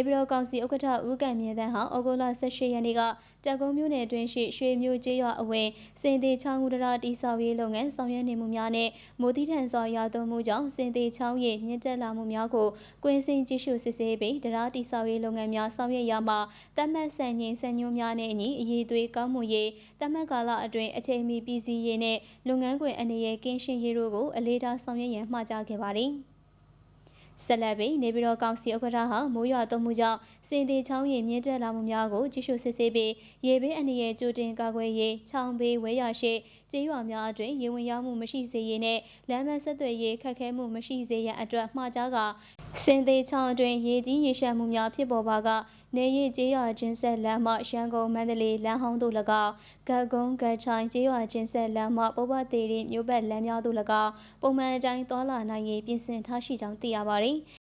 ပြည်တော်ကောင်စီဥက္ကဋ္ဌဦးကံမြင့်တန်းဟာဩဂုတ်လ18ရက်နေ့ကတက်ကုန်းမြို့နယ်တွင်ရှိရွှေမြို့ကျေးရွာအဝင်စင်သေးချောင်းဦးတရာတိဆောက်ရေးလုပ်ငန်းဆောင်ရွက်နေမှုများနဲ့မိုးတိထန်စွာရွာသွန်းမှုကြောင့်စင်သေးချောင်းရည်မြင့်တက်လာမှုများကိုကွင်းစင်ကြည့်ရှုစစ်ဆေးပြီးတရာတိဆောက်ရေးလုပ်ငန်းများဆောင်ရွက်ရာမှာတတ်မှတ်စံညင်စံညွှန်းများနဲ့အညီအရေးသွေးကောင်းမှုရေးတတ်မှတ်ကာလအတွင်းအချိန်မီပြည်စည်းရေးနဲ့လုပ်ငန်းခွင်အနေနဲ့ကင်းရှင်းရေးတို့ကိုအလေးထားဆောင်ရွက်ရန်မှာကြားခဲ့ပါသည်ဆက်လက်ပြီးနေပြည်တော်ကောင်စီဥက္ကဋ္ဌဟာမိုးရွာသွန်းမှုကြောင့်စင်သေးချောင်းရည်မြင့်တက်လာမှုများကိုကြည့်ရှုစစ်ဆေးပြီးရေဘေးအန္တရာယ်ကြိုတင်ကာကွယ်ရေးချောင်းဘေးဝဲရရှိကျေးရွာများအတွင်းရေဝင်ရောက်မှုမရှိစေရေးနဲ့လမ်းမဆက်သွယ်ရေးခက်ခဲမှုမရှိစေရန်အတွက်မှာကြားကစင်သေးချောင်းအတွင်းရေကြီးရေရှမ်းမှုများဖြစ်ပေါ်ပါကနေရကျေးရွာချင်းဆက်လမ်းမှရန်ကုန်မန္တလေးလမ်းဟောင်းတို့၎င်းဂတ်ကုန်းဂတ်ချိုင်ကျေးရွာချင်းဆက်လမ်းမှပုဗ္ဗသေးရီမြို့ပတ်လမ်းများတို့၎င်းပုံမှန်အတိုင်းသွာလာနိုင်ရေးပြင်ဆင်ထားရှိကြောင်းသိရပါသည်